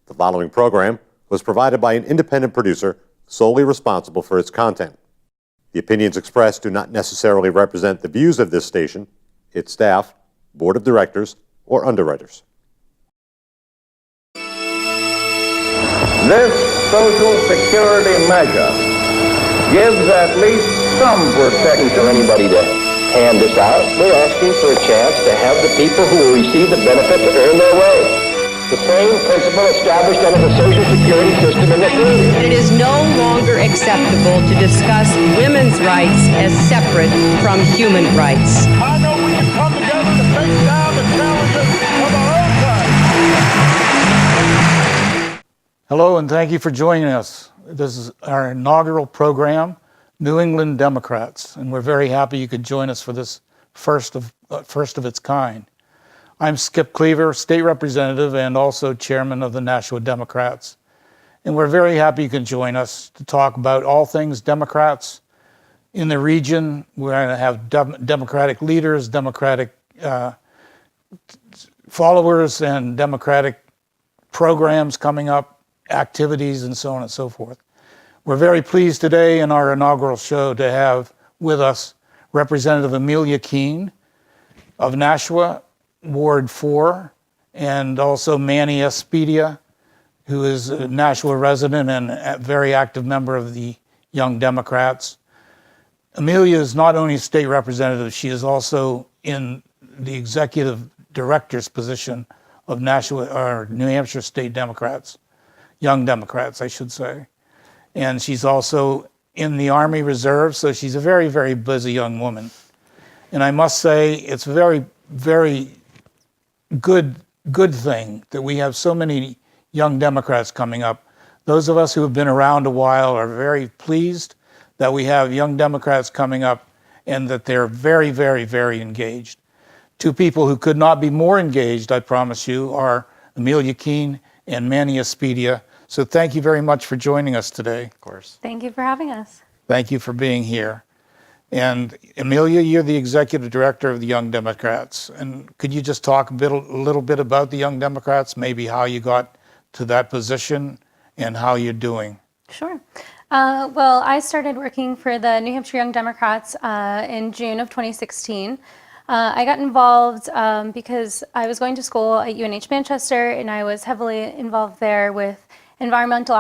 The following program was provided by an independent producer solely responsible for its content. The opinions expressed do not necessarily represent the views of this station, its staff, board of directors, or underwriters. This Social Security measure gives at least some protection to anybody to hand this out. We're asking for a chance to have the people who will receive the benefit to earn their way. The same principle established under the Social Security system in this country. It is no longer acceptable to discuss women's rights as separate from human rights. I know we can come together to face down the challenges of our own time. Hello, and thank you for joining us. This is our inaugural program, New England Democrats, and we're very happy you could join us for this first of its kind. I'm Skip Cleaver, state representative and also chairman of the Nashua Democrats. And we're very happy you can join us to talk about all things Democrats in the region. We're going to have Democratic leaders, Democratic followers, and Democratic programs coming up, activities, and so on and so forth. We're very pleased today in our inaugural show to have with us Representative Amelia Keane of Nashua, Ward 4, and also Manny Espitia, who is a Nashua resident and a very active member of the Young Democrats. Amelia is not only a state representative, she is also in the executive director's position of Nashua, or New Hampshire State Democrats, Young Democrats, I should say. And she's also in the Army Reserve, so she's a very, very busy young woman. And I must say, it's a very, very good thing that we have so many young Democrats coming up. Those of us who have been around a while are very pleased that we have young Democrats coming up and that they're very, very, very engaged. Two people who could not be more engaged, I promise you, are Amelia Keane and Manny Espitia. So thank you very much for joining us today. Of course. Thank you for having us. Thank you for being here. And Amelia, you're the executive director of the Young Democrats. And could you just talk a little bit about the Young Democrats, maybe how you got to that position and how you're doing? Sure. Well, I started working for the New Hampshire Young Democrats in June of 2016. I got involved because I was going to school at UNH Manchester, and I was heavily involved there with environmental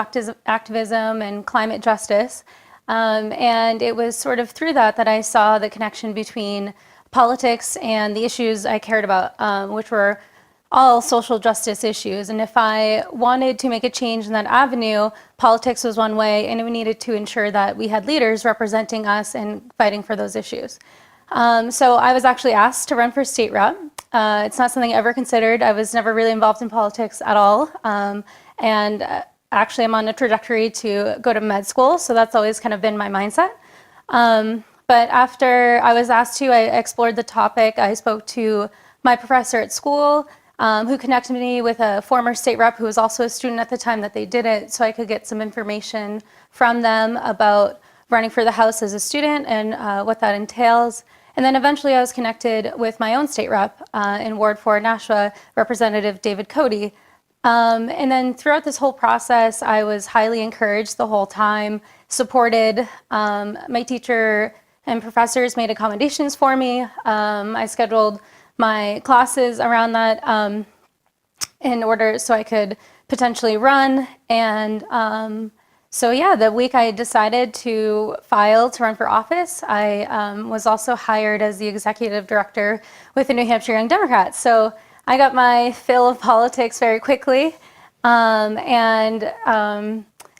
activism and climate justice. And it was sort of through that I saw the connection between politics and the issues I cared about, which were all social justice issues. And if I wanted to make a change in that avenue, politics was one way, and we needed to ensure that we had leaders representing us and fighting for those issues. So I was actually asked to run for state rep. It's not something I ever considered. I was never really involved in politics at all. Actually, I'm on a trajectory to go to med school, so that's always kind of been my mindset. But after I was asked to, I explored the topic. I spoke to my professor at school, who connected me with a former state rep who was also a student at the time that they did it, so I could get some information from them about running for the House as a student and what that entails. And then eventually I was connected with my own state rep in Ward 4 Nashua, Representative David Cody. And then throughout this whole process, I was highly encouraged the whole time, supported. My teacher and professors made accommodations for me. I scheduled my classes around that in order so I could potentially run. And so yeah, the week I decided to file to run for office, I was also hired as the executive director with the New Hampshire Young Democrats. So I got my fill of politics very quickly,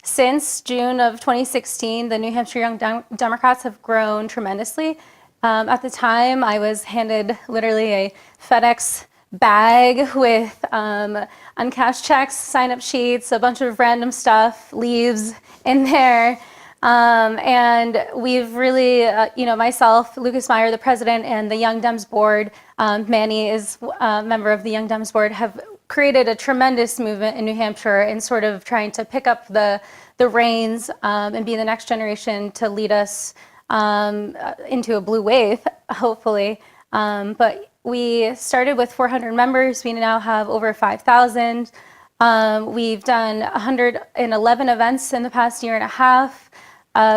since June of 2016, the New Hampshire Young Democrats have grown tremendously. At the time, I was handed literally a FedEx bag with uncashed checks, sign-up sheets, a bunch of random stuff, leaves in there. And we've really, myself, Lucas Meyer, the president, and the Young Dems board, Manny is a member of the Young Dems board, have created a tremendous movement in New Hampshire in sort of trying to pick up the reins and be the next generation to lead us into a blue wave, hopefully. But we started with 400 members. We now have over 5,000. We've done 111 events in the past year and a half.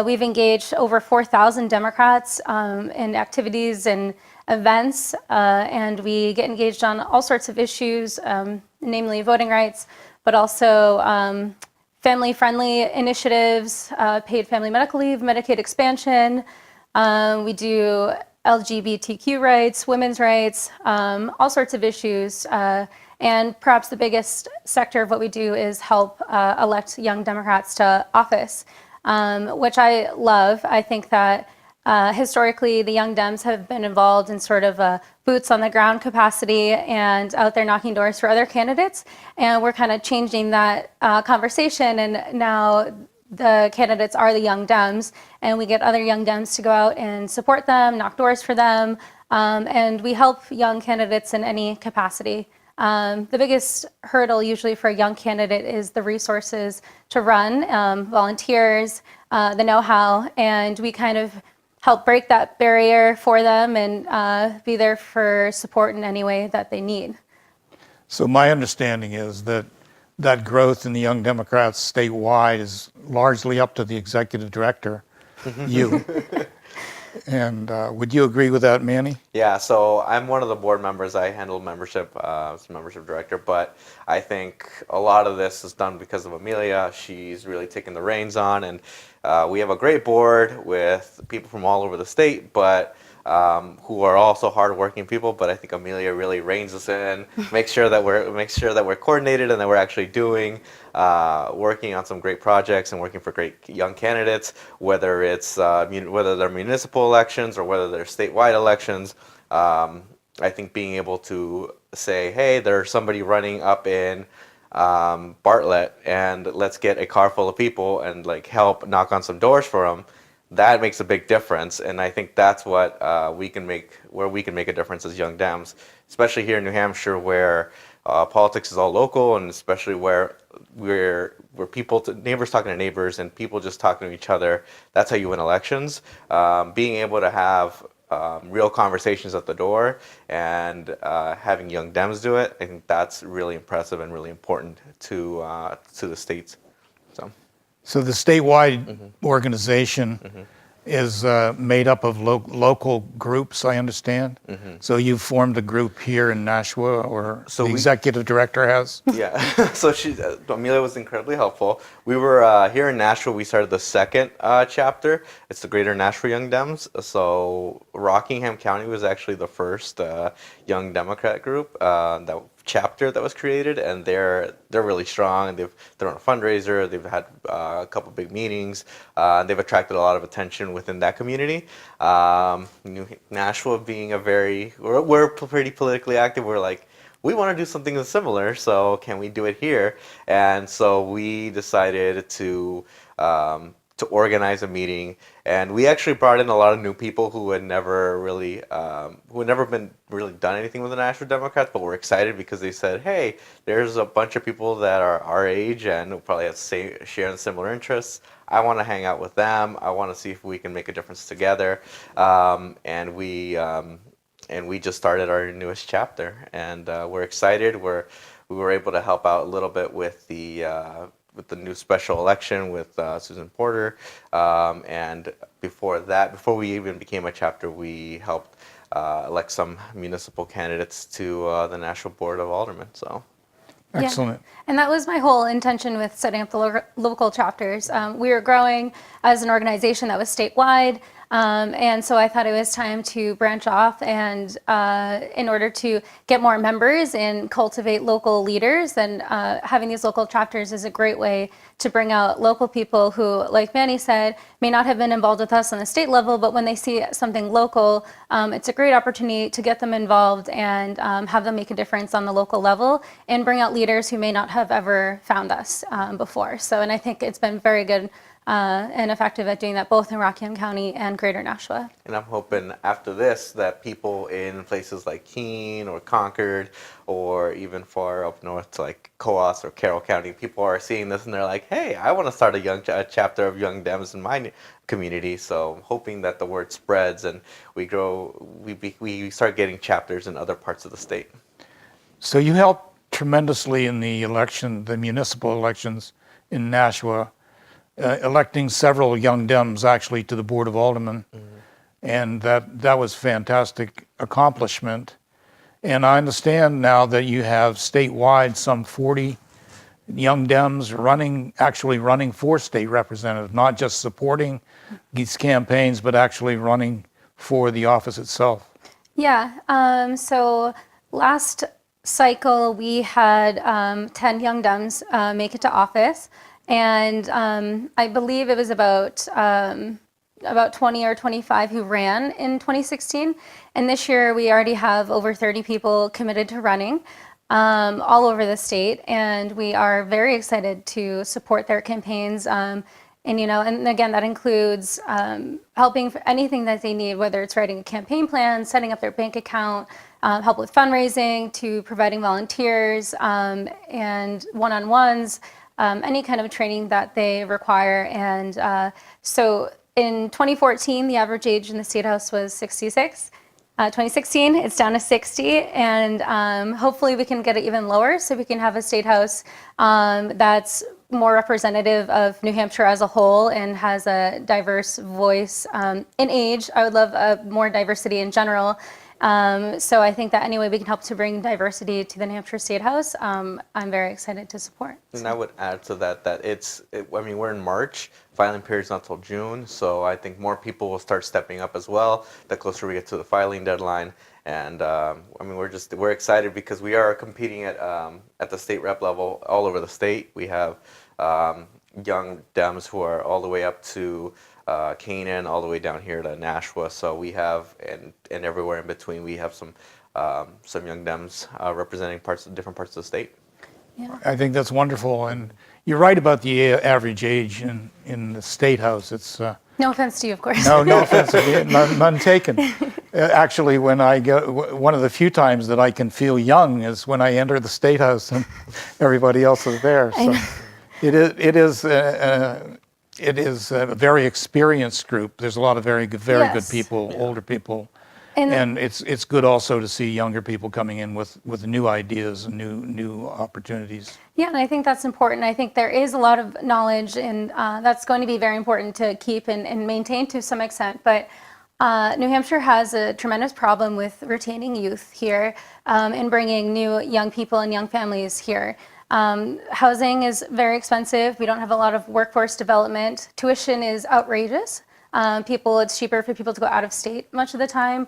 We've engaged over 4,000 Democrats in activities and events, and we get engaged on all sorts of issues, namely voting rights, but also family-friendly initiatives, paid family medical leave, Medicaid expansion. We do LGBTQ rights, women's rights, all sorts of issues. And perhaps the biggest sector of what we do is help elect young Democrats to office, which I love. I think that historically the Young Dems have been involved in sort of a boots on the ground capacity and out there knocking doors for other candidates. And we're kind of changing that conversation, and now the candidates are the Young Dems, and we get other Young Dems to go out and support them, knock doors for them, and we help young candidates in any capacity. The biggest hurdle usually for a young candidate is the resources to run, volunteers, the know-how, and we kind of help break that barrier for them and be there for support in any way that they need. So my understanding is that growth in the Young Democrats statewide is largely up to the executive director, you. And would you agree with that, Manny? Yeah, so I'm one of the board members. I handle membership, as membership director, but I think a lot of this is done because of Amelia. She's really taken the reins on, and we have a great board with people from all over the state, but who are also hardworking people. But I think Amelia really reins us in, makes sure that we're coordinated and that we're actually working on some great projects and working for great young candidates, whether it's whether they're municipal elections or whether they're statewide elections. I think being able to say, hey, there's somebody running up in Bartlett, and let's get a car full of people and like help knock on some doors for them. That makes a big difference, and I think that's what we can make a difference as Young Dems, especially here in New Hampshire, where politics is all local, and especially where people, neighbors talking to neighbors, and people just talking to each other. That's how you win elections. Being able to have real conversations at the door and having Young Dems do it, I think that's really impressive and really important to the states. So the statewide organization is made up of local groups, I understand. So you've formed a group here in Nashua, or the executive director has? Yeah, so Amelia was incredibly helpful. We were here in Nashua. We started the second chapter. It's the Greater Nashua Young Dems. So Rockingham County was actually the first Young Democrat group, that chapter that was created, and they're really strong. They're on a fundraiser. They've had a couple big meetings. They've attracted a lot of attention within that community. Nashua being we're pretty politically active. We're like, we want to do something similar, so can we do it here? And so we decided to organize a meeting, and we actually brought in a lot of new people who had never been really done anything with the National Democrats, but were excited because they said, hey, there's a bunch of people that are our age and who probably have sharing similar interests. I want to hang out with them. I want to see if we can make a difference together. And we just started our newest chapter, and we're excited. We were able to help out a little bit with the new special election with Susan Porter, and before we even became a chapter, we helped elect some municipal candidates to the National Board of Aldermen. So. Excellent. Yeah. And that was my whole intention with setting up the local chapters. We were growing as an organization that was statewide, and so I thought it was time to branch off, and in order to get more members and cultivate local leaders, and having these local chapters is a great way to bring out local people who, like Manny said, may not have been involved with us on the state level, but when they see something local, it's a great opportunity to get them involved and have them make a difference on the local level and bring out leaders who may not have ever found us before. So, and I think it's been very good and effective at doing that both in Rockingham County and Greater Nashua. And I'm hoping after this that people in places like Keene or Concord or even far up north to like Coos or Carroll County, people are seeing this and they're like, hey, I want to start a chapter of Young Dems in my community. So I'm hoping that the word spreads and we start getting chapters in other parts of the state. So you helped tremendously in the election, the municipal elections in Nashua, electing several young Dems actually to the Board of Aldermen. And that was fantastic accomplishment. And I understand now that you have statewide some 40 young Dems actually running for state representative, not just supporting these campaigns, but actually running for the office itself. Yeah, so last cycle we had 10 young Dems make it to office, and I believe it was about 20 or 25 who ran in 2016, and this year we already have over 30 people committed to running all over the state, and we are very excited to support their campaigns. And and again, that includes helping for anything that they need, whether it's writing a campaign plan, setting up their bank account, help with fundraising, to providing volunteers and one-on-ones, any kind of training that they require. And so in 2014, the average age in the State House was 66. 2016, it's down to 60, and hopefully we can get it even lower so we can have a State House that's more representative of New Hampshire as a whole and has a diverse voice in age. I would love more diversity in general. So I think that any way we can help to bring diversity to the New Hampshire State House, I'm very excited to support. And I would add to that we're in March, filing period's not till June, so I think more people will start stepping up as well the closer we get to the filing deadline. And we're excited because we are competing at the state rep level all over the state. We have young Dems who are all the way up to Keane, all the way down here to Nashua. So we have, and everywhere in between, we have some young Dems representing different parts of the state. Yeah. I think that's wonderful, and you're right about the average age in the State House. It's no offense to you, of course. No offense, none taken. Actually, when I go, one of the few times that I can feel young is when I enter the State House and everybody else is there. So it is a very experienced group. There's a lot of very good people, older people. And it's good also to see younger people coming in with new ideas and new opportunities. Yeah, and I think that's important. I think there is a lot of knowledge, and that's going to be very important to keep and maintain to some extent. But New Hampshire has a tremendous problem with retaining youth here and bringing new young people and young families here. Housing is very expensive. We don't have a lot of workforce development. Tuition is outrageous. It's cheaper for people to go out of state much of the time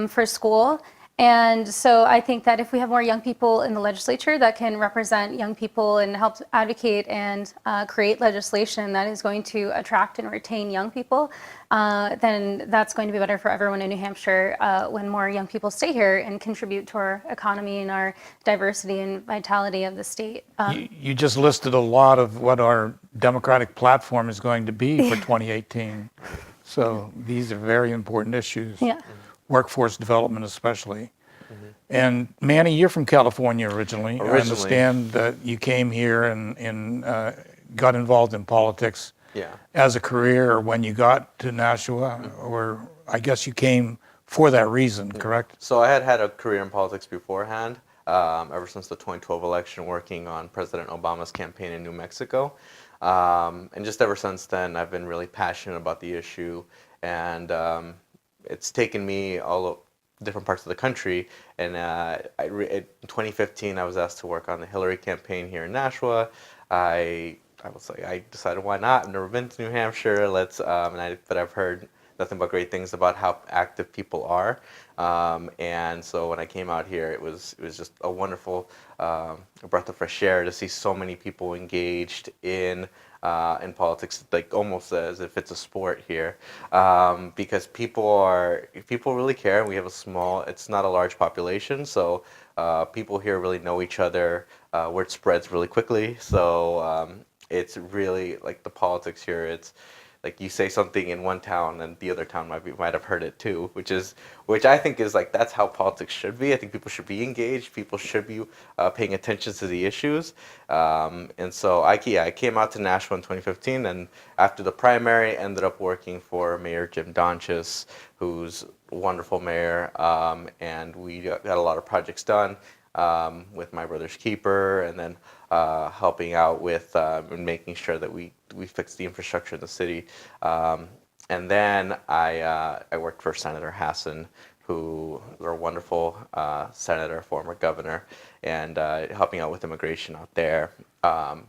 for school. And so I think that if we have more young people in the legislature that can represent young people and help advocate and create legislation that is going to attract and retain young people, then that's going to be better for everyone in New Hampshire when more young people stay here and contribute to our economy and our diversity and vitality of the state. You just listed a lot of what our Democratic platform is going to be for 2018. So these are very important issues. Yeah. Workforce development especially. And Manny, you're from California originally. I understand that you came here and got involved in politics as a career when you got to Nashua, or I guess you came for that reason, correct? So I had a career in politics beforehand, ever since the 2012 election, working on President Obama's campaign in New Mexico. And just ever since then, I've been really passionate about the issue, and it's taken me all different parts of the country. And in 2015, I was asked to work on the Hillary campaign here in Nashua. I decided, why not? I've never been to New Hampshire. But I've heard nothing but great things about how active people are. And so when I came out here, it was just a wonderful breath of fresh air to see so many people engaged in politics, like almost as if it's a sport here, because people really care, and we have it's not a large population, so people here really know each other. Word spreads really quickly, so it's really like the politics here. It's like you say something in one town and the other town might have heard it too, which I think is like, that's how politics should be. I think people should be engaged. People should be paying attention to the issues. And so I came out to Nashua in 2015, and after the primary, ended up working for Mayor Jim Donchis, who's a wonderful mayor, and we got a lot of projects done. with my brother's keeper, and then helping out with making sure that we fix the infrastructure in the city. And then I worked for Senator Hassan, who is a wonderful senator, former governor, and helping out with immigration out there,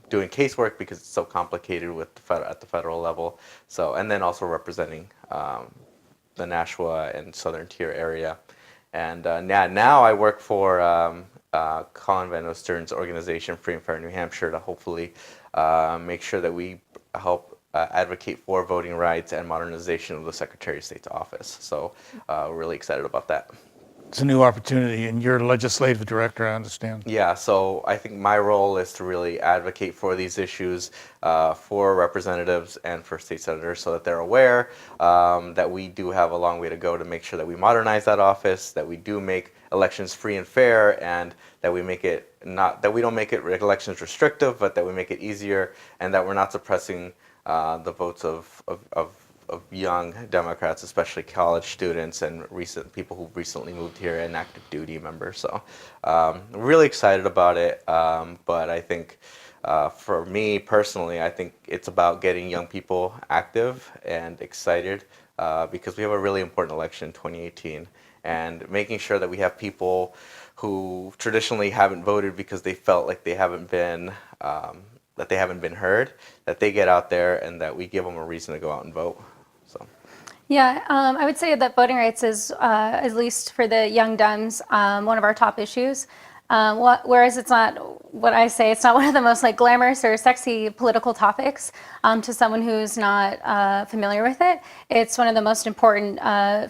doing casework because it's so complicated with at the federal level. So, and then also representing the Nashua and Southern Tier area. And now I work for Colin Van Oostern's organization, Free and Fair New Hampshire, to hopefully make sure that we help advocate for voting rights and modernization of the Secretary of State's office. So we're really excited about that. It's a new opportunity, and you're legislative director, I understand. Yeah, so I think my role is to really advocate for these issues for representatives and for state senators so that they're aware that we do have a long way to go to make sure that we modernize that office, that we do make elections free and fair, and that we make it that we don't make it elections restrictive, but that we make it easier, and that we're not suppressing the votes of young Democrats, especially college students and people who recently moved here and active duty members. So really excited about it. But I think for me personally, I think it's about getting young people active and excited because we have a really important election in 2018, and making sure that we have people who traditionally haven't voted because they felt like they haven't been heard, that they get out there and that we give them a reason to go out and vote. So. Yeah, I would say that voting rights is, at least for the young Dems, one of our top issues. Whereas it's not what I say, it's not one of the most glamorous or sexy political topics to someone who's not familiar with it. It's one of the most important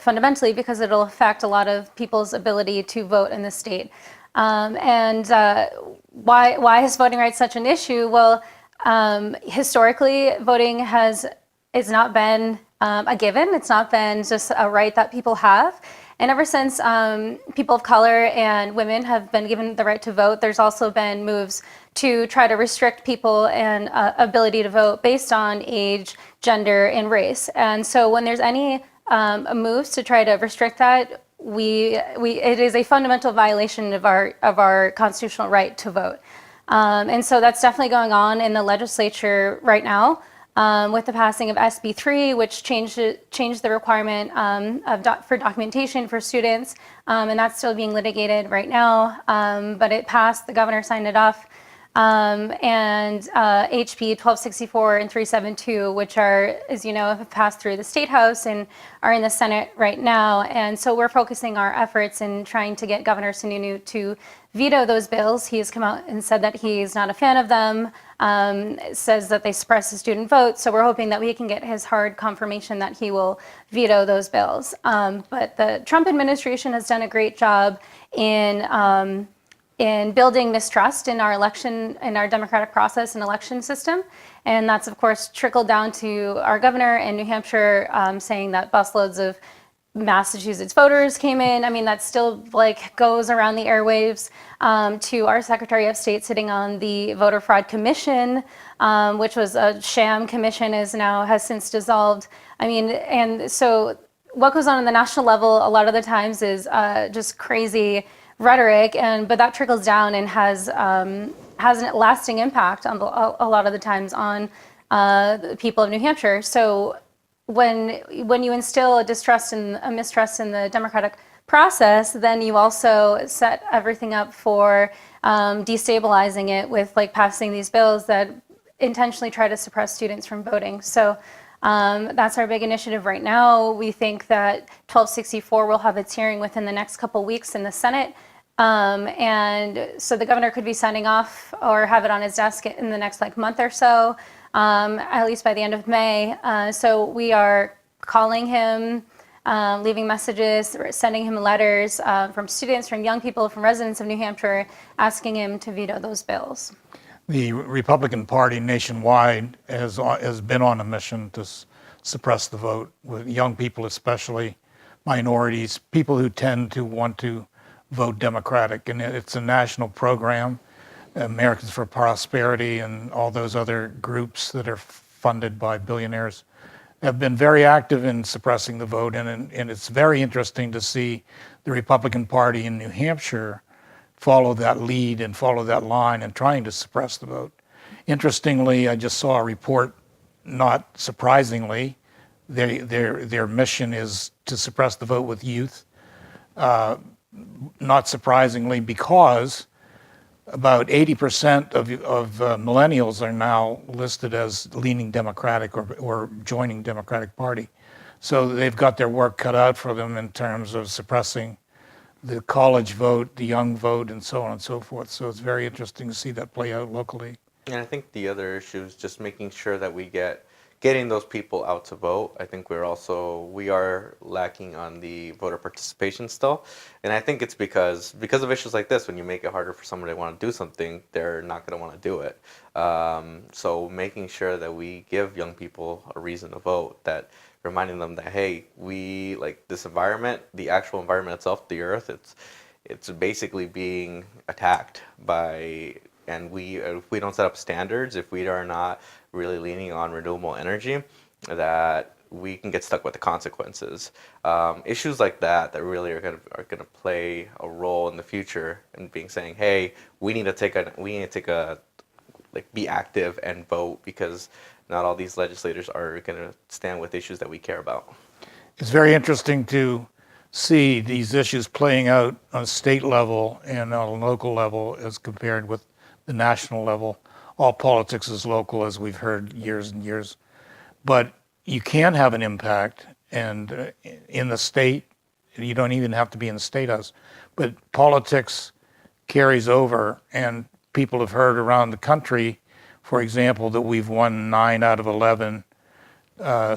fundamentally because it'll affect a lot of people's ability to vote in the state. Why is voting rights such an issue? Well, historically, voting has not been a given. It's not been just a right that people have. And ever since people of color and women have been given the right to vote, there's also been moves to try to restrict people and ability to vote based on age, gender, and race. And so when there's any moves to try to restrict that, it is a fundamental violation of our constitutional right to vote. And so that's definitely going on in the legislature right now. With the passing of SB 3, which changed the requirement for documentation for students, and that's still being litigated right now. But it passed, the governor signed it off, and HB 1264 and 372, which are, as you know, have passed through the State House and are in the Senate right now. And so we're focusing our efforts in trying to get Governor Sununu to veto those bills. He has come out and said that he's not a fan of them, says that they suppress the student vote. So we're hoping that we can get his hard confirmation that he will veto those bills. But the Trump administration has done a great job in building mistrust in our democratic process and election system. And that's, of course, trickled down to our governor in New Hampshire saying that busloads of Massachusetts voters came in. I mean, that still goes around the airwaves, to our Secretary of State sitting on the Voter Fraud Commission, which was a sham commission, has since dissolved. I mean, and so what goes on the national level a lot of the times is just crazy rhetoric, but that trickles down and has a lasting impact on a lot of the times on the people of New Hampshire. So when you instill a mistrust in the democratic process, then you also set everything up for destabilizing it with passing these bills that intentionally try to suppress students from voting. So that's our big initiative right now. We think that 1264 will have its hearing within the next couple weeks in the Senate. And so the governor could be signing off or have it on his desk in the next month or so, at least by the end of May. So we are calling him, leaving messages, sending him letters from students, from young people, from residents of New Hampshire, asking him to veto those bills. The Republican Party nationwide has been on a mission to suppress the vote, with young people especially, minorities, people who tend to want to vote Democratic. And it's a national program. Americans for Prosperity and all those other groups that are funded by billionaires have been very active in suppressing the vote. And it's very interesting to see the Republican Party in New Hampshire follow that lead and follow that line and trying to suppress the vote. Interestingly, I just saw a report, not surprisingly, their mission is to suppress the vote with youth. Not surprisingly, because about 80% of millennials are now listed as leaning Democratic or joining Democratic Party. So they've got their work cut out for them in terms of suppressing the college vote, the young vote, and so on and so forth. So it's very interesting to see that play out locally. And I think the other issue is just making sure that getting those people out to vote. I think we are lacking on the voter participation still, and I think it's because of issues like this. When you make it harder for somebody to want to do something, they're not going to want to do it. So making sure that we give young people a reason to vote, that reminding them that, hey, we like this environment, the actual environment itself, the earth, it's basically being attacked by, and if we don't set up standards, if we are not really leaning on renewable energy, that we can get stuck with the consequences. Issues like that really are gonna play a role in the future, and saying, hey, we need to take a be active and vote, because not all these legislators are going to stand with issues that we care about. It's very interesting to see these issues playing out on a state level and on a local level as compared with the national level. All politics is local, as we've heard years and years. But you can have an impact, and in the state, you don't even have to be in the state house, but politics carries over, and people have heard around the country, for example, that we've won 9 out of 11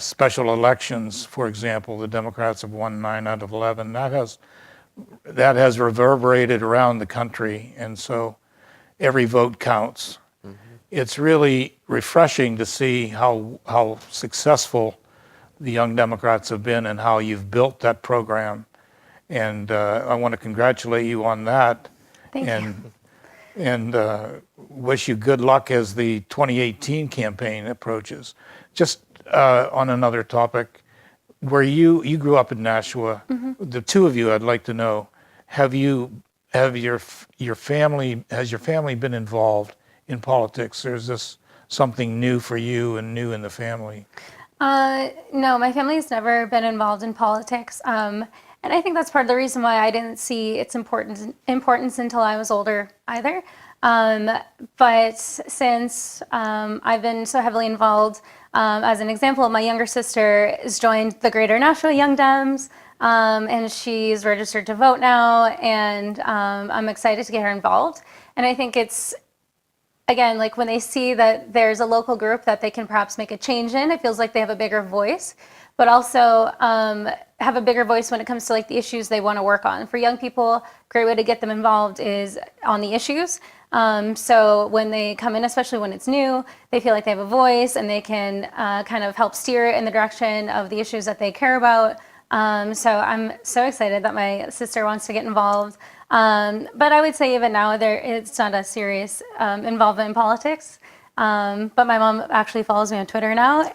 special elections. For example, the Democrats have won 9 out of 11. That has reverberated around the country, and so every vote counts. Mm-hmm. It's really refreshing to see how successful the Young Democrats have been and how you've built that program. And I want to congratulate you on that. Thank you. And wish you good luck as the 2018 campaign approaches. Just on another topic, where you grew up in Nashua, mm-hmm. The two of you, I'd like to know, has your family been involved in politics, or is this something new for you and new in the family? No, my family's never been involved in politics. And I think that's part of the reason why I didn't see its importance until I was older either. But since I've been so heavily involved, as an example, my younger sister has joined the Greater Nashua Young Dems, and she's registered to vote now, and I'm excited to get her involved. And I think it's, again, like when they see that there's a local group that they can perhaps make a change in, it feels like they have a bigger voice, but also have a bigger voice when it comes to like the issues they want to work on. For young people, a great way to get them involved is on the issues. So when they come in, especially when it's new, they feel like they have a voice and they can kind of help steer in the direction of the issues that they care about. So I'm so excited that my sister wants to get involved. But I would say even now it's not a serious involvement in politics. But my mom actually follows me on Twitter now.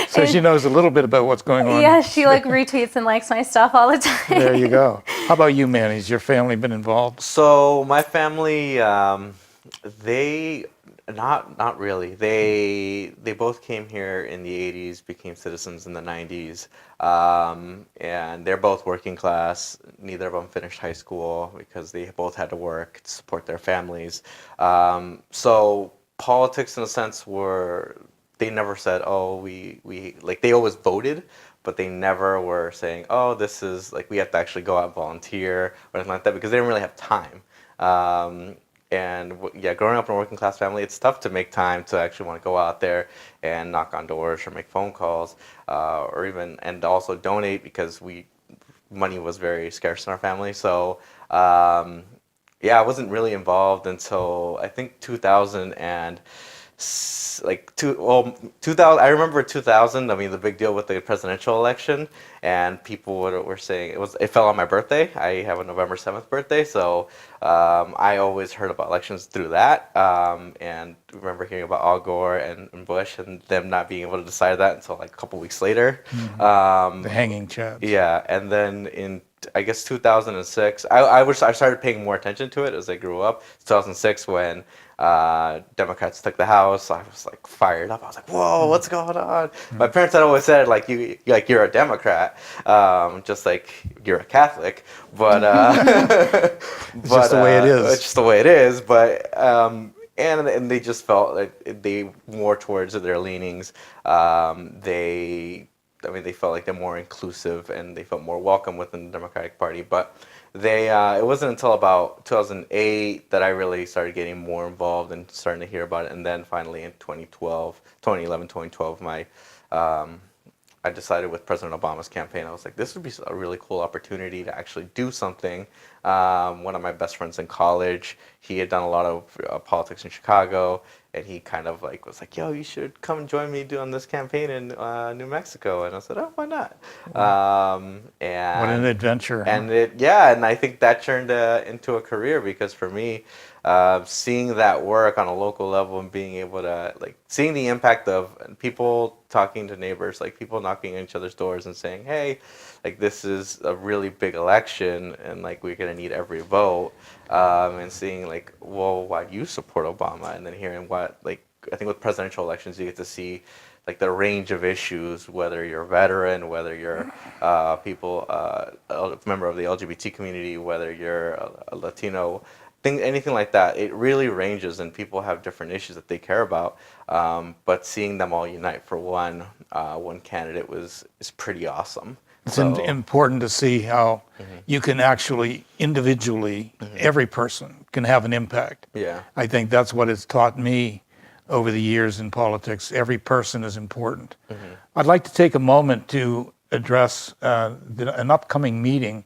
So she knows a little bit about what's going on. Yeah, she like retweets and likes my stuff all the time. There you go. How about you, Manny? Has your family been involved? So my family, they not really. They both came here in the 80s, became citizens in the 90s, and they're both working class. Neither of them finished high school because they both had to work to support their families. So politics, in a sense, they never said, oh, we like, they always voted, but they never were saying, oh, this is like, we have to actually go out and volunteer or anything like that, because they didn't really have time. And yeah, growing up in a working class family, it's tough to make time to actually want to go out there and knock on doors or make phone calls, and also donate, because money was very scarce in our family. So yeah, I wasn't really involved until I think 2000 and 2000. I remember 2000. I mean, the big deal with the presidential election, and people were saying it fell on my birthday. I have a November 7th birthday, so I always heard about elections through that, and remember hearing about Al Gore and Bush and them not being able to decide that until like a couple weeks later. Mm-hmm. The hanging chads. Yeah, and then in I guess 2006. I started paying more attention to it as I grew up. 2006 when Democrats took the House, I was like fired up. I was like, "Whoa, what's going on?" My parents had always said like you're a Democrat, just like you're a Catholic, but It's just the way it is. It's just the way it is. But and they just felt like they more towards their leanings. They felt like they're more inclusive and they felt more welcome within the Democratic Party. But it wasn't until about 2008 that I really started getting more involved and starting to hear about it. And then finally in 2011, 2012, I decided with President Obama's campaign, I was like, this would be a really cool opportunity to actually do something. One of my best friends in college, he had done a lot of politics in Chicago, and he kind of like was like, yo, you should come join me doing this campaign in New Mexico. And I said, oh, why not? And What an adventure. And and I think that turned into a career, because for me, seeing that work on a local level and being able to seeing the impact of people talking to neighbors, like people knocking on each other's doors and saying, hey, this is a really big election and we're going to need every vote, and seeing well, why do you support Obama? And then hearing what I think with presidential elections you get to see the range of issues, whether you're a veteran, whether you're a member of the LGBT community, whether you're a Latino, anything like that. It really ranges, and people have different issues that they care about. But seeing them all unite for one candidate is pretty awesome. It's important to see how you can actually individually, every person can have an impact. Yeah. I think that's what it's taught me over the years in politics. Every person is important. I'd like to take a moment to address an upcoming meeting.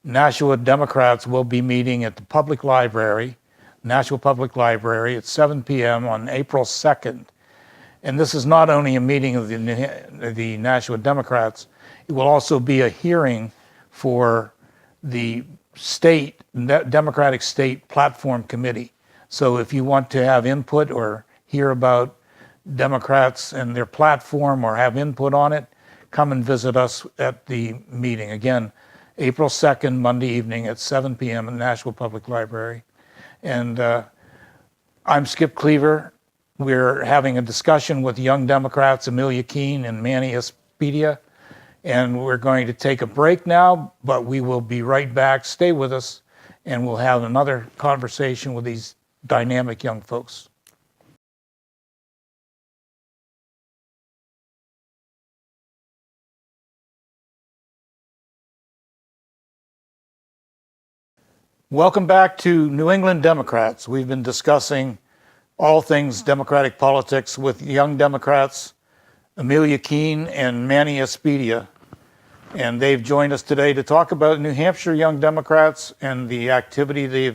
Nashua Democrats will be meeting at the public library, Nashua Public Library, at 7 p.m. on April 2nd. And this is not only a meeting of the Nashua Democrats, it will also be a hearing for the Democratic State Platform Committee. So if you want to have input or hear about Democrats and their platform or have input on it, come and visit us at the meeting. Again, April 2nd, Monday evening at 7 p.m. at Nashua Public Library. And I'm Skip Cleaver. We're having a discussion with Young Democrats, Amelia Keane and Manny Espitia. And we're going to take a break now, but we will be right back. Stay with us, and we'll have another conversation with these dynamic young folks. Welcome back to New England Democrats. We've been discussing all things Democratic politics with Young Democrats, Amelia Keane and Manny Espitia. And they've joined us today to talk about New Hampshire Young Democrats and the activity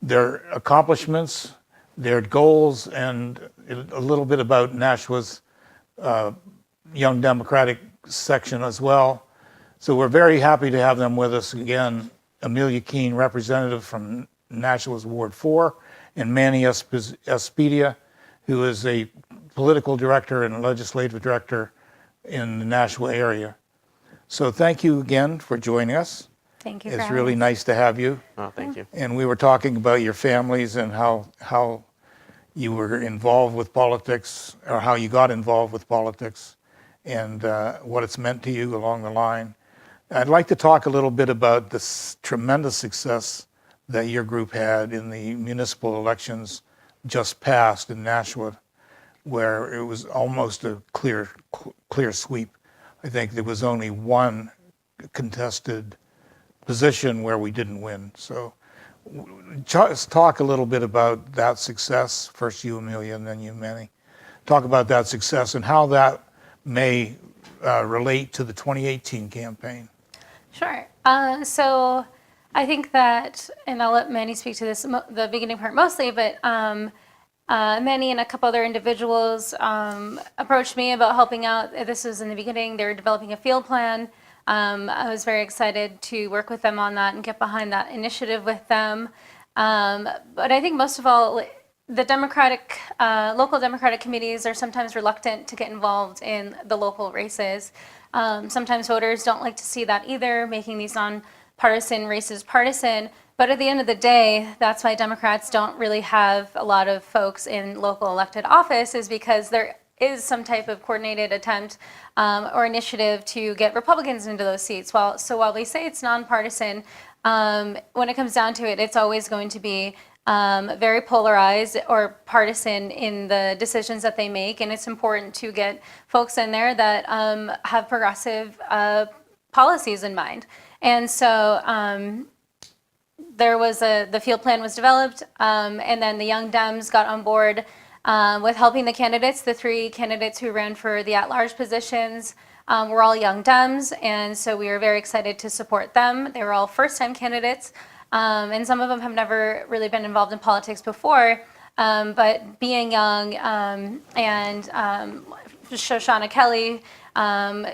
their accomplishments, their goals, and a little bit about Nashua's Young Democratic section as well. So we're very happy to have them with us again. Amelia Keane, representative from Nashua's Ward 4, and Manny Espitia, who is a political director and legislative director in the Nashua area. So thank you again for joining us. Thank you for It's having really us. nice to have you. Oh, thank you. And we were talking about your families and how you were involved with politics, or how you got involved with politics, and what it's meant to you along the line. I'd like to talk a little bit about this tremendous success that your group had in the municipal elections just passed in Nashua, where it was almost a clear sweep. I think there was only one contested position where we didn't win. So just talk a little bit about that success. First you, Amelia, and then you, Manny. Talk about that success and how that may relate to the 2018 campaign. Sure. So I think that, and I'll let Manny speak to this, the beginning part mostly, but Manny and a couple other individuals approached me about helping out. This was in the beginning. They were developing a field plan. I was very excited to work with them on that and get behind that initiative with them. But I think most of all, the local Democratic committees are sometimes reluctant to get involved in the local races. Sometimes voters don't like to see that either, making these nonpartisan races partisan. But at the end of the day, that's why Democrats don't really have a lot of folks in local elected office, is because there is some type of coordinated attempt or initiative to get Republicans into those seats. So while we say it's nonpartisan, when it comes down to it, it's always going to be very polarized or partisan in the decisions that they make, and it's important to get folks in there that have progressive policies in mind. And so the field plan was developed, and then the Young Dems got on board with helping the candidates. The 3 candidates who ran for the at-large positions were all Young Dems, and so we were very excited to support them. They were all first-time candidates, and some of them have never really been involved in politics before, but being young, and Shoshana Kelly,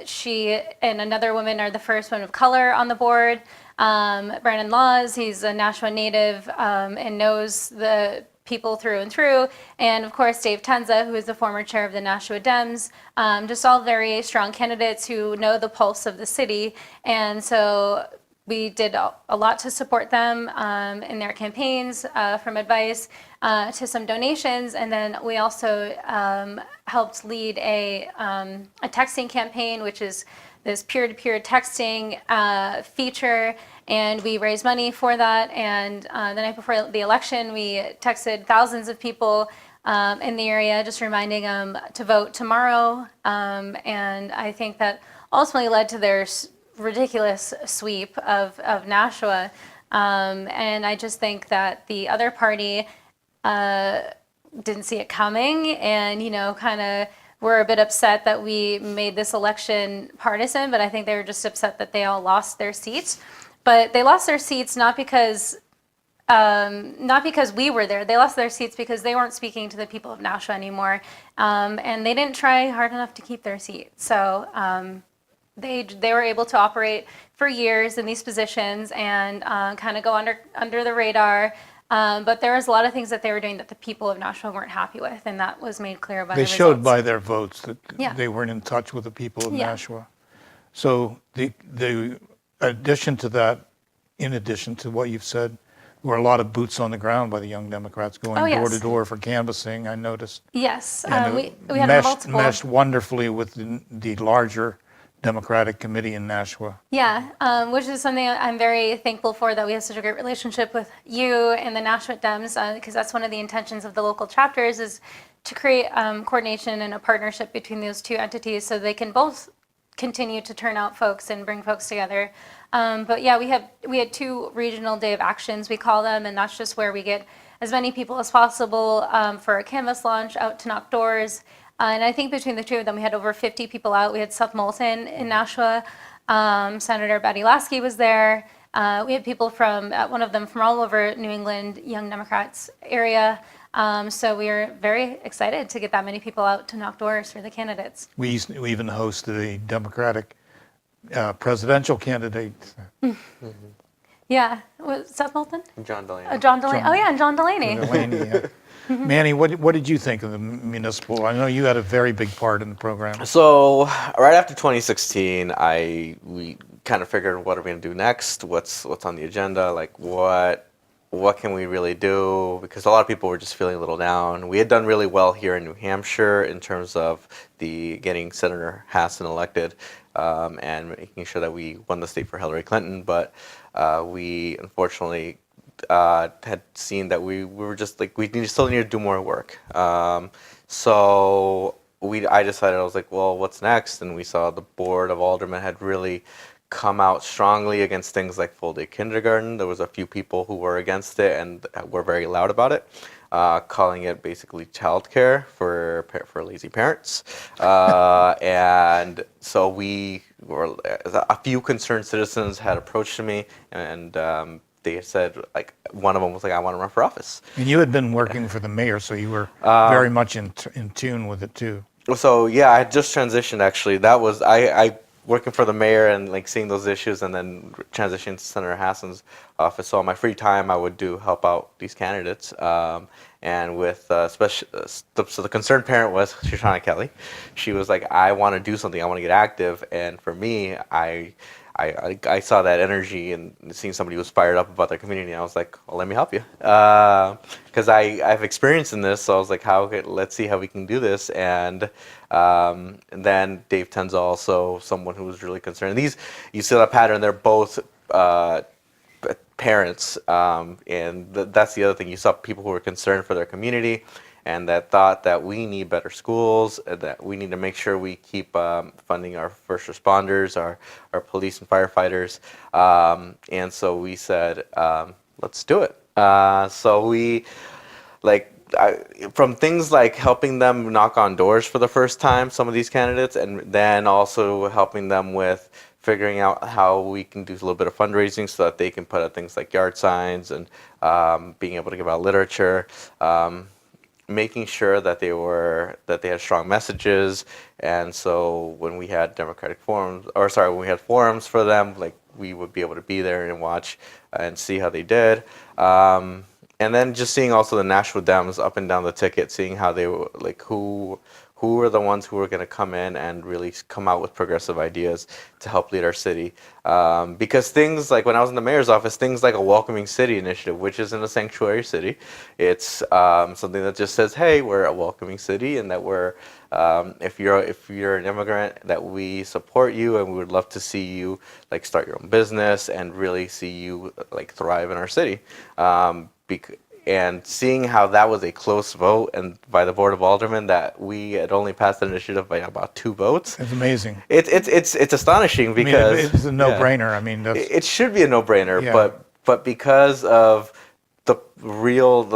she and another woman are the first women of color on the board. Brandon Laws, he's a Nashua native and knows the people through and through. And of course, Dave Tenza, who is the former chair of the Nashua Dems, just all very strong candidates who know the pulse of the city. And so we did a lot to support them in their campaigns, from advice to some donations. And then we also helped lead a texting campaign, which is this peer-to-peer texting feature, and we raised money for that. And the night before the election, we texted thousands of people in the area, just reminding them to vote tomorrow. And I think that ultimately led to their ridiculous sweep of Nashua. And I just think that the other party didn't see it coming, and kind of were a bit upset that we made this election partisan, but I think they were just upset that they all lost their seats. But they lost their seats not because we were there. They lost their seats because they weren't speaking to the people of Nashua anymore, and they didn't try hard enough to keep their seats. So they were able to operate for years in these positions and kind of go under the radar. But there was a lot of things that they were doing that the people of Nashua weren't happy with, and that was made clear by the results. They showed by their votes that Yeah. they weren't in touch with the people of Yeah. Nashua. So the addition to that, in addition to what you've said, were a lot of boots on the ground by the Young Democrats going Oh, yes. door to door for canvassing, I noticed. Yes, And we had multiple. meshed wonderfully with the larger Democratic committee in Nashua. Yeah, which is something I'm very thankful for, that we have such a great relationship with you and the Nashua Dems, because that's one of the intentions of the local chapters, is to create coordination and a partnership between those two entities so they can both continue to turn out folks and bring folks together. But yeah, we had 2 regional day of actions, we call them, and that's just where we get as many people as possible for a canvas launch out to knock doors. And I think between the 2 of them, we had over 50 people out. We had Seth Moulton in Nashua. Senator Betty Lasky was there. We had people from, one of them from all over New England, Young Democrats area. So we were very excited to get that many people out to knock doors for the candidates. We even hosted a Democratic presidential candidate. Yeah, was Seth Moulton? John Delaney. John Delaney. Oh yeah, and John Delaney. Delaney, yeah. Manny, what did you think of the municipal? I know you had a very big part in the program. So right after 2016, we kind of figured, what are we gonna do next? What's on the agenda? Like what can we really do? Because a lot of people were just feeling a little down. We had done really well here in New Hampshire in terms of getting Senator Hassan elected and making sure that we won the state for Hillary Clinton. But we unfortunately had seen that we were just like, still need to do more work. So I decided, I was like, well, what's next? And we saw the Board of Aldermen had really come out strongly against things like full-day kindergarten. There was a few people who were against it and were very loud about it, calling it basically childcare for lazy parents. And so a few concerned citizens had approached me, and they said, like, one of them was like, I want to run for office. And you had been working for the mayor, so you were very much in tune with it too. So yeah, I had just transitioned actually. That was, I working for the mayor and like seeing those issues, and then transitioning to Senator Hassan's office. So on my free time, I would help out these candidates. And with so the concerned parent was Shoshana Kelly. She was like, I want to do something. I want to get active. And for me, I saw that energy and seeing somebody who was fired up about their community. And I was like, well, let me help you, because I've experience in this. So I was like, let's see how we can do this. And then Dave Tenzel, also someone who was really concerned. You see that pattern. They're both parents, and that's the other thing. You saw people who were concerned for their community, and that thought that we need better schools, that we need to make sure we keep funding our first responders, our police and firefighters. And so we said, let's do it. So we, from things like helping them knock on doors for the first time, some of these candidates, and then also helping them with figuring out how we can do a little bit of fundraising so that they can put out things like yard signs and being able to give out literature. Making sure that they had strong messages, and so when we had when we had forums for them, like we would be able to be there and watch and see how they did, and then just seeing also the Nashua Dems up and down the ticket, seeing how they were like who were the ones who were going to come in and really come out with progressive ideas to help lead our city. Because things like when I was in the mayor's office, things like a welcoming city initiative, which isn't a sanctuary city. It's something that just says, hey, we're a welcoming city, and that we're, if you're an immigrant, that we support you, and we would love to see you like start your own business and really see you like thrive in our city. And seeing how that was a close vote and by the Board of Aldermen, that we had only passed an initiative by about 2 votes. It's amazing. It's astonishing because it's a no-brainer. I mean, it should be a no-brainer, Yeah. but because of the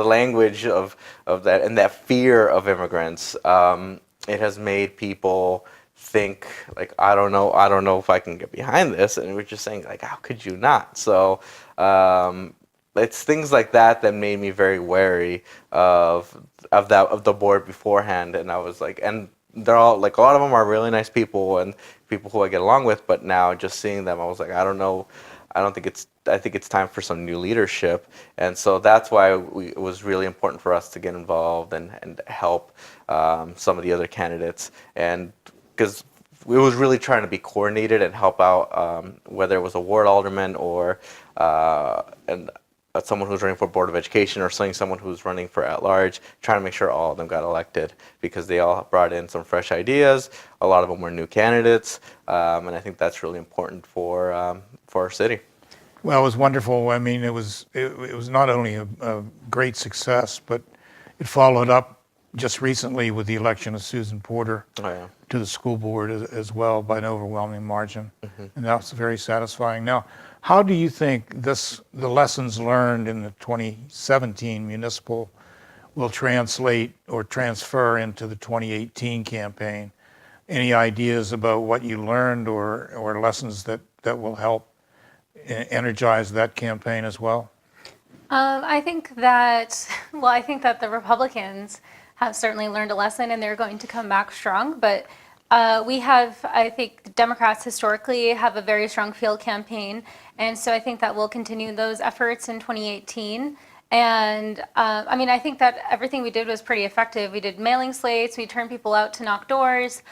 language of that and that fear of immigrants, it has made people think like, I don't know if I can get behind this, and we're just saying like, how could you not? So. It's things like that made me very wary of the board beforehand, and I was like, and they're all like, a lot of them are really nice people and people who I get along with, but now just seeing them, I was like, I don't know, I think it's time for some new leadership, and so that's why it was really important for us to get involved and help some of the other candidates, and because it was really trying to be coordinated and help out, whether it was a ward alderman or someone who's running for Board of Education or someone who's running for at-large, trying to make sure all of them got elected, because they all brought in some fresh ideas. A lot of them were new candidates, and I think that's really important for our city. Well, it was wonderful. I mean, it was not only a great success, but it followed up just recently with the election of Susan Porter to the school board as well by an overwhelming margin, and that was very satisfying. Now, how do you think the lessons learned in the 2017 municipal will translate or transfer into the 2018 campaign? Any ideas about what you learned or lessons that will help energize that campaign as well? I think that the Republicans have certainly learned a lesson, and they're going to come back strong. But I think Democrats historically have a very strong field campaign, and so I think that we'll continue those efforts in 2018. And I think that everything we did was pretty effective. We did mailing slates, we turned people out to knock doors,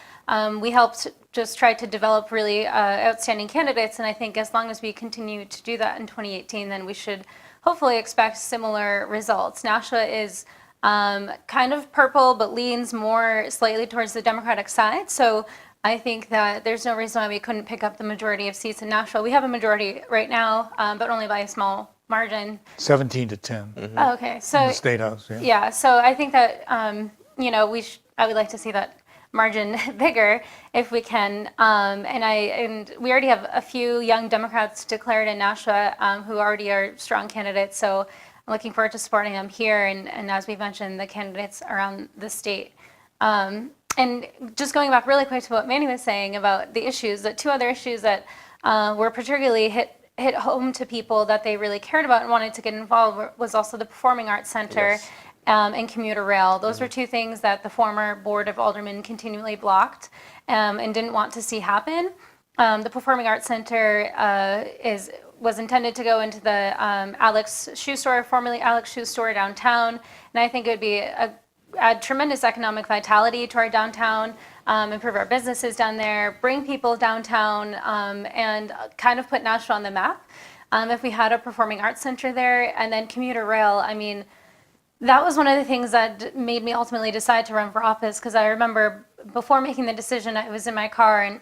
we helped just try to develop really outstanding candidates, and I think as long as we continue to do that in 2018, then we should hopefully expect similar results. Nashua is kind of purple, but leans more slightly towards the Democratic side. So I think that there's no reason why we couldn't pick up the majority of seats in Nashua. We have a majority right now, but only by a small margin. 17-10. Oh, okay, so In the State House. Yeah. yeah. So I think that I would like to see that margin bigger if we can. And we already have a few young Democrats declared in Nashua who already are strong candidates. So I'm looking forward to supporting them here, and as we mentioned, the candidates around the state. And just going back really quick to what Manny was saying about the issues, the 2 other issues that were particularly hit home to people that they really cared about and wanted to get involved was also the Performing Arts Center and commuter rail. Those were 2 things that the former Board of Aldermen continually blocked and didn't want to see happen. the Performing Arts Center was intended to go into the Alex Shoe Store, formerly Alex Shoe Store downtown, and I think it would be add tremendous economic vitality to our downtown, improve our businesses down there, bring people downtown, and kind of put Nashua on the map. If we had a Performing Arts Center there, and then commuter rail, I mean, that was one of the things that made me ultimately decide to run for office, because I remember before making the decision, I was in my car and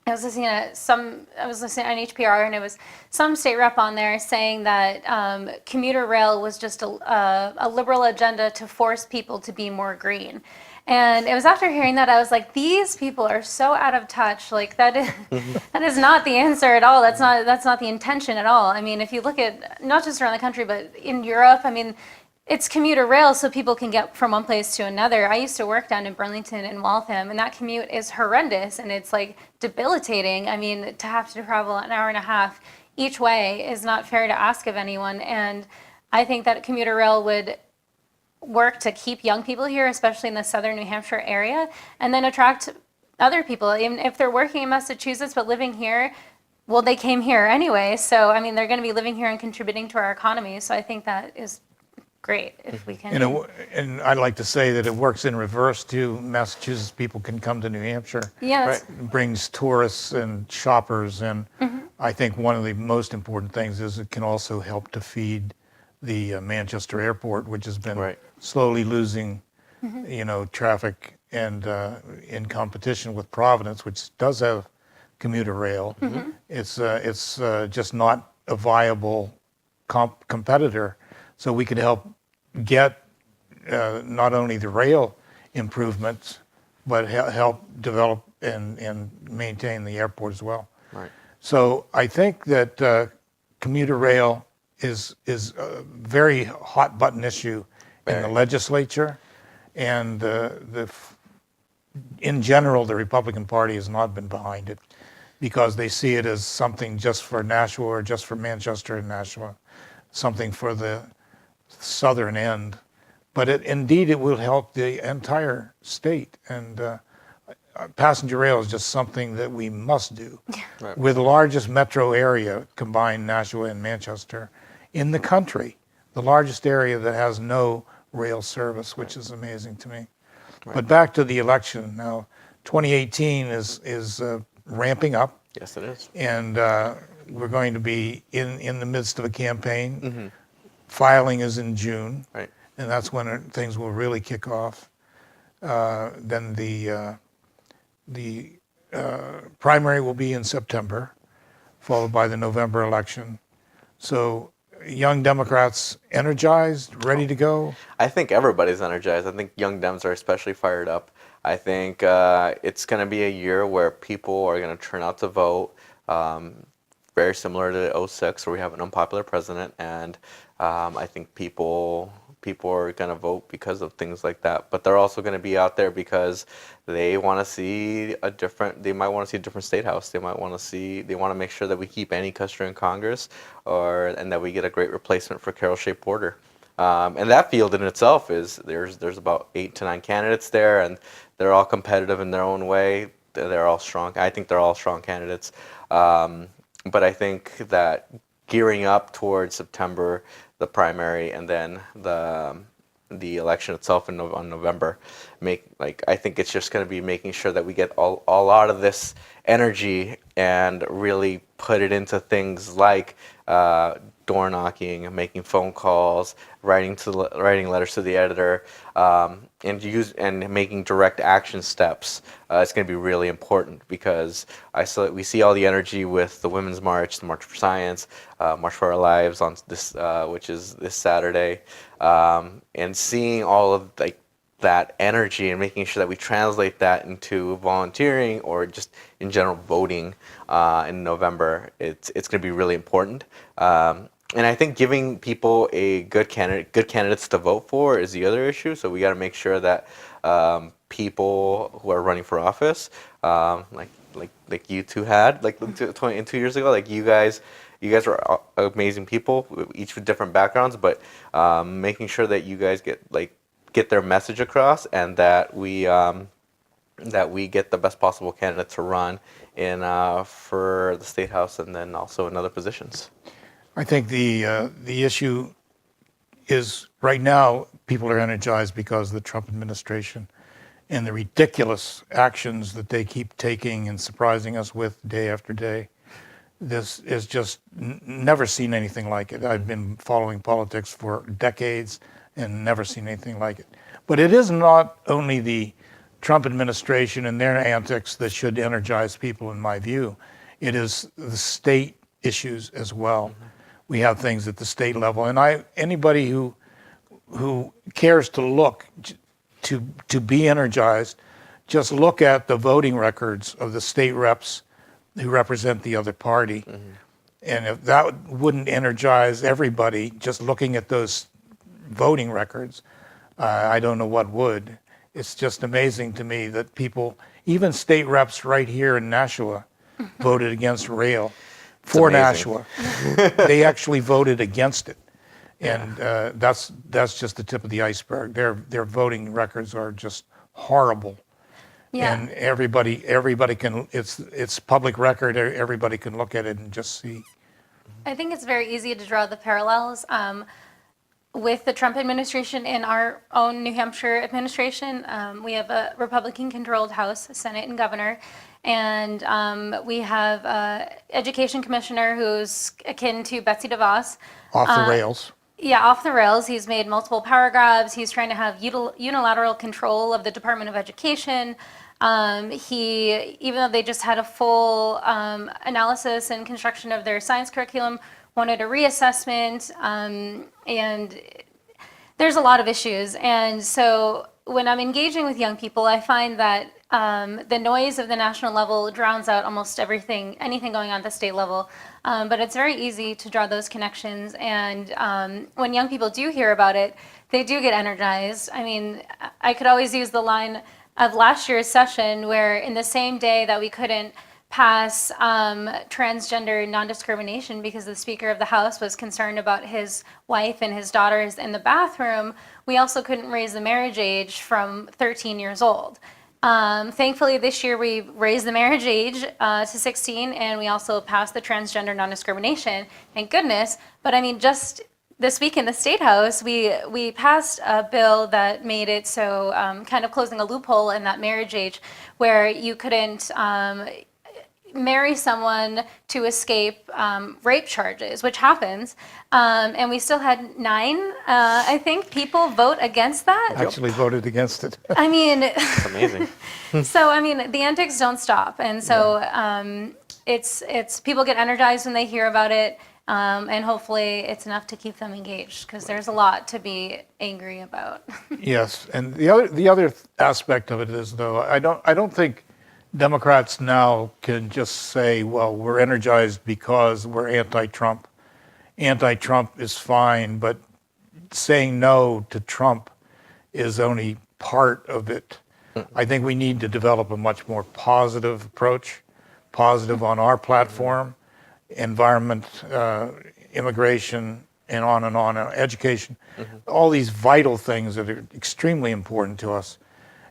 I was listening on HPR, and it was some state rep on there saying that commuter rail was just a liberal agenda to force people to be more green. And it was after hearing that I was like, these people are so out of touch. Like that is not the answer at all. That's not the intention at all. I mean, if you look at not just around the country, but in Europe, I mean, it's commuter rail so people can get from one place to another. I used to work down in Burlington and Waltham, and that commute is horrendous, and it's like debilitating. I mean, to have to travel an hour and a half each way is not fair to ask of anyone. And I think that commuter rail would work to keep young people here, especially in the southern New Hampshire area, and then attract other people. Even if they're working in Massachusetts but living here, well, they came here anyway. So, I mean, they're going to be living here and contributing to our economy. So I think that is great if we can. And I'd like to say that it works in reverse too. Massachusetts people can come to New Hampshire. Yes. It brings tourists and shoppers, and I think one of the most important things is it can also help to feed the Manchester airport, which has been slowly losing, traffic, and in competition with Providence, which does have commuter rail. It's just not a viable competitor. So we could help get not only the rail improvements, but help develop and maintain the airport as well. Right. So I think that commuter rail is a very hot button issue in the legislature, and in general, the Republican Party has not been behind it because they see it as something just for Nashua or just for Manchester and Nashua, something for the southern end, but indeed it will help the entire state, and passenger rail is just something that we must do. Right. We're the largest metro area, combined Nashua and Manchester, in the country, the largest area that has no rail service, which is amazing to me. But back to the election now, 2018 is ramping up. Yes, it is. And we're going to be in the midst of a campaign. Filing is in June, Right. and that's when things will really kick off. Then the primary will be in September, followed by the November election. So young Democrats energized, ready to go? I think everybody's energized. I think young Dems are especially fired up. I think it's going to be a year where people are going to turn out to vote, very similar to 06, where we have an unpopular president, and I think people are going to vote because of things like that. But they're also going to be out there because they want to see they might want to see a different state house. They want to make sure that we keep Annie Kuster in Congress, and that we get a great replacement for Carol Shea Porter. And that field in itself there's about 8 to 9 candidates there, and they're all competitive in their own way. They're all strong. I think they're all strong candidates. But I think that gearing up towards September, the primary, and then the election itself on November, I think it's just going to be making sure that we get a lot of this energy and really put it into things like door knocking, making phone calls, writing letters to the editor, and making direct action steps. It's going to be really important because we see all the energy with the Women's March, the March for Science, March for Our Lives on this, which is this Saturday, and seeing all of that energy and making sure that we translate that into volunteering or just in general voting in November. It's going to be really important. And I think giving people good candidates to vote for is the other issue. So we got to make sure that people who are running for office, like you two had, 22 years ago, like you guys are amazing people, each with different backgrounds, but making sure that you guys get their message across, and that we get the best possible candidate to run in for the State House and then also in other positions. I think the issue is right now people are energized because of the Trump administration and the ridiculous actions that they keep taking and surprising us with day after day. This is just never seen anything like it. I've been following politics for decades and never seen anything like it. But it is not only the Trump administration and their antics that should energize people, in my view. It is the state issues as well. We have things at the state level, and anybody who cares to look to be energized, just look at the voting records of the state reps who represent the other party. And if that wouldn't energize everybody, just looking at those voting records, I don't know what would. It's just amazing to me that people, even state reps right here in Nashua, voted against rail for Nashua. They actually voted against it. And that's just the tip of the iceberg. Their voting records are just horrible. Yeah. And everybody can, it's public record, everybody can look at it and just see. I think it's very easy to draw the parallels with the Trump administration and our own New Hampshire administration. We have a Republican-controlled House, Senate, and governor, and we have an education commissioner who's akin to Betsy DeVos. Off the rails. Yeah, off the rails. He's made multiple power grabs. He's trying to have unilateral control of the Department of Education. Even though they just had a full analysis and construction of their science curriculum, wanted a reassessment, and there's a lot of issues. And so when I'm engaging with young people, I find that the noise of the national level drowns out almost anything going on at the state level. But it's very easy to draw those connections. And when young people do hear about it, they do get energized. I mean, I could always use the line of last year's session where in the same day that we couldn't pass transgender non-discrimination because the Speaker of the House was concerned about his wife and his daughters in the bathroom, we also couldn't raise the marriage age from 13 years old. Thankfully, this year we raised the marriage age to 16, and we also passed the transgender non-discrimination. Thank goodness. But I mean, just this week in the State House, we passed a bill that made it so kind of closing a loophole in that marriage age where you couldn't marry someone to escape rape charges, which happens. And we still had 9, I think, people vote against that. Actually voted against it. I mean, It's amazing. so I mean, the antics don't stop, and so it's people get energized when they hear about it, and hopefully it's enough to keep them engaged because there's a lot to be angry about. Yes, and the other aspect of it is, though, I don't think Democrats now can just say, well, we're energized because we're anti-Trump. Anti-Trump is fine, but saying no to Trump is only part of it. I think we need to develop a much more positive approach, positive on our platform, environment, immigration, and on, education, all these vital things that are extremely important to us.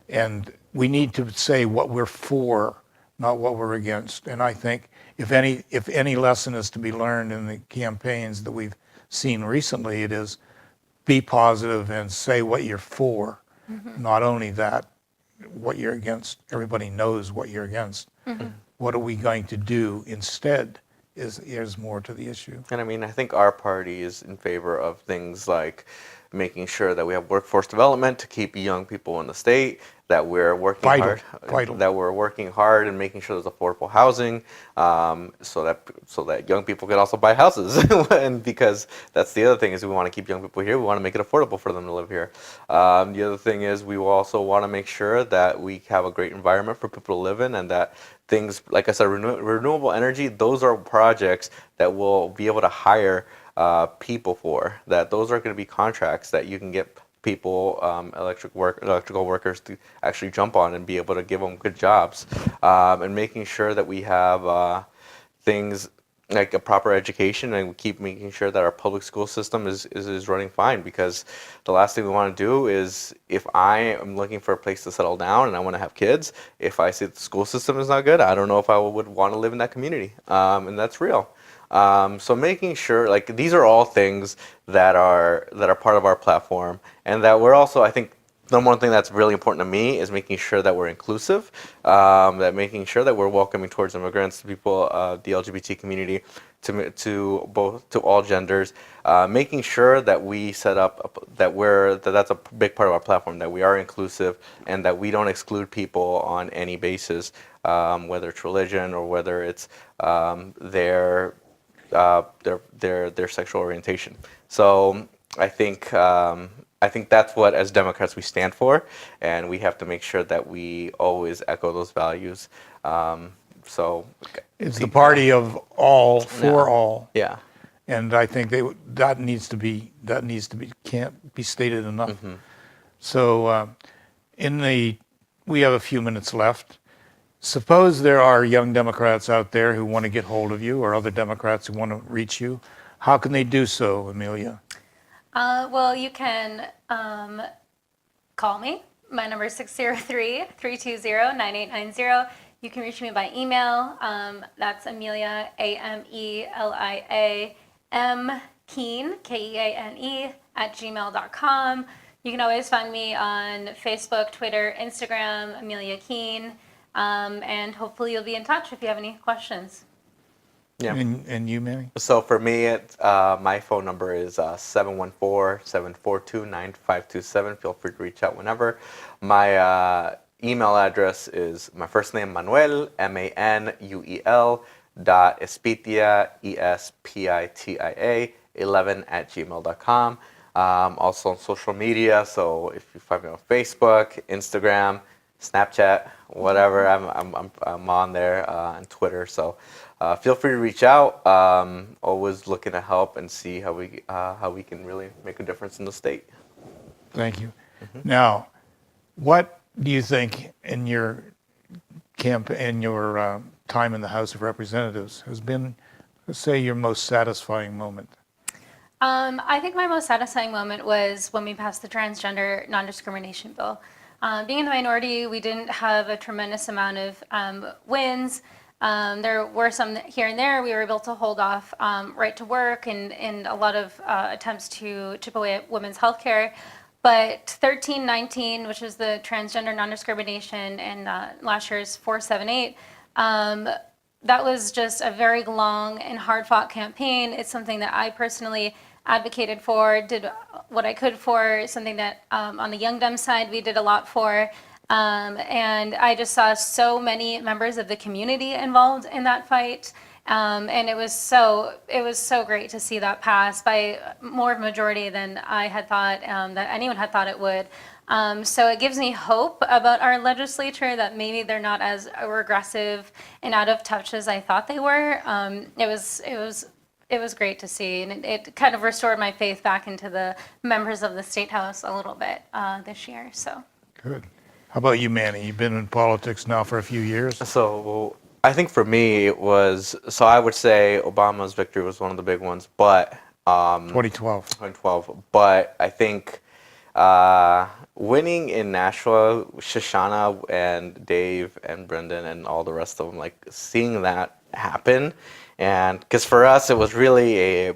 And we need to say what we're for, not what we're against. And I think if any lesson is to be learned in the campaigns that we've seen recently, it is be positive and say what you're for. Not only that, what you're against. Everybody knows what you're against. What are we going to do instead is more to the issue. And I mean, I think our party is in favor of things like making sure that we have workforce development to keep young people in the state, that we're working Vital. that we're working hard and making sure there's affordable housing, so that young people can also buy houses. And because that's the other thing is we want to keep young people here, we want to make it affordable for them to live here. The other thing is we also want to make sure that we have a great environment for people to live in, and that things, like I said, renewable energy, those are projects that we'll be able to hire people for. That those are going to be contracts that you can get people, electrical workers, to actually jump on and be able to give them good jobs, and making sure that we have things like a proper education, and we keep making sure that our public school system is running fine, because the last thing we want to do is, if I am looking for a place to settle down and I want to have kids, if I see that the school system is not good, I don't know if I would want to live in that community, and that's real. So making sure, like, these are all things that are part of our platform, and that we're also, I think, the one thing that's really important to me is making sure that we're inclusive, that making sure that we're welcoming towards immigrants, people, the LGBT community, to all genders, making sure that we set up that's a big part of our platform, that we are inclusive and that we don't exclude people on any basis, whether it's religion or whether it's their sexual orientation. So I think that's what, as Democrats, we stand for, and we have to make sure that we always echo those values. So It's the party of all for all, yeah. and I think that needs to be can't be stated enough. So we have a few minutes left. Suppose there are young Democrats out there who want to get hold of you, or other Democrats who want to reach you. How can they do so, Amelia? Well, you can call me. My number is 603-320-9890. You can reach me by email. That's Amelia, Amelia, Keane, Keane, @gmail.com. You can always find me on Facebook, Twitter, Instagram, Amelia Keane. And hopefully you'll be in touch if you have any questions. Yeah. And you, Manny? So for me, my phone number is 714-742-9527. Feel free to reach out whenever. My email address is my first name, Manuel, Manuel, .espitia, Espitia, 11 @gmail.com. Also on social media, so if you find me on Facebook, Instagram, Snapchat, whatever, I'm on there, and Twitter. So feel free to reach out. Always looking to help and see how we can really make a difference in the state. Thank you. Now, what do you think in your time in the House of Representatives has been, let's say, your most satisfying moment? I think my most satisfying moment was when we passed the transgender non-discrimination bill. Being in the minority, we didn't have a tremendous amount of wins. There were some here and there. We were able to hold off right to work and a lot of attempts to chip away at women's health care. But 1319, which is the transgender non-discrimination, and last year's 478, that was just a very long and hard-fought campaign. It's something that I personally advocated for, did what I could for, something that on the Young Dem side we did a lot for. And I just saw so many members of the community involved in that fight. And it was so great to see that pass by more of a majority than I had thought, that anyone had thought it would. So it gives me hope about our legislature, that maybe they're not as regressive and out of touch as I thought they were. It was great to see, and it kind of restored my faith back into the members of the State House a little bit this year. So good. How about you, Manny? You've been in politics now for a few years. So I think for me it was, so I would say Obama's victory was one of the big ones, but 2012. But I think winning in Nashua, Shoshana and Dave and Brendan and all the rest of them, like seeing that happen, and because for us it was really a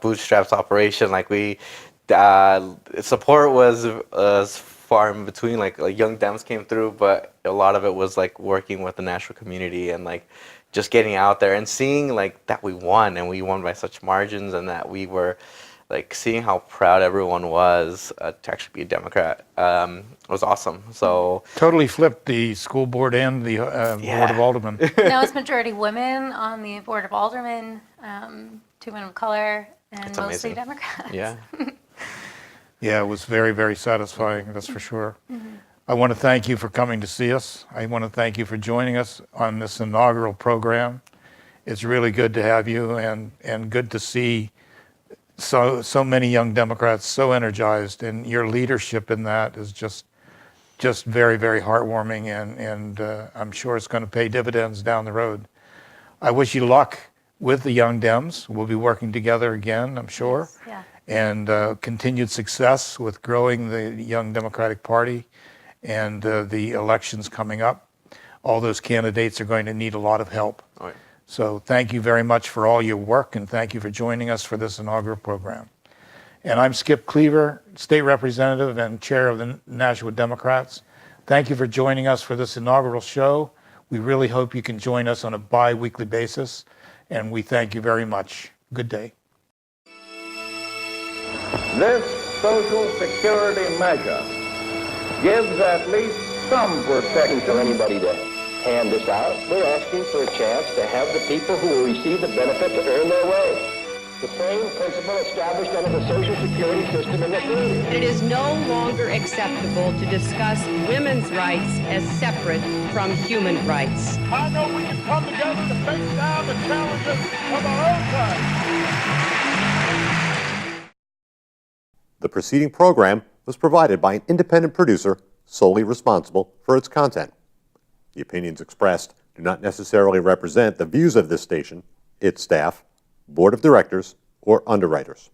bootstraps operation. Like we support was far in between. Like Young Dems came through, but a lot of it was like working with the national community and like just getting out there and seeing like that we won, and we won by such margins, and that we were like seeing how proud everyone was to actually be a Democrat was awesome. So totally flipped the school board and the Board of Aldermen. now it's majority women on the Board of Aldermen, 2 women of color, and That's mostly amazing. Democrats. Yeah. Yeah, it was very, very satisfying, that's for sure. I want to thank you for coming to see us. I want to thank you for joining us on this inaugural program. It's really good to have you, and good to see so many young Democrats so energized, and your leadership in that is just very, very heartwarming, and I'm sure it's going to pay dividends down the road. I wish you luck with the Young Dems. We'll be working together again, I'm sure. Yeah. And continued success with growing the Young Democratic Party and the elections coming up. All those candidates are going to need a lot of help. All right. So thank you very much for all your work, and thank you for joining us for this inaugural program. And I'm Skip Cleaver, State Representative and Chair of the Nashua Democrats. Thank you for joining us for this inaugural show. We really hope you can join us on a bi-weekly basis, and we thank you very much. Good day. This Social Security measure gives at least some protection. For anybody to hand this out, we're asking for a chance to have the people who will receive the benefit to earn their way. The same principle established under the Social Security system in this area. It is no longer acceptable to discuss women's rights as separate from human rights. I know we can come together to face down the challenges of our own time. The preceding program was provided by an independent producer solely responsible for its content. The opinions expressed do not necessarily represent the views of this station, its staff, board of directors, or underwriters.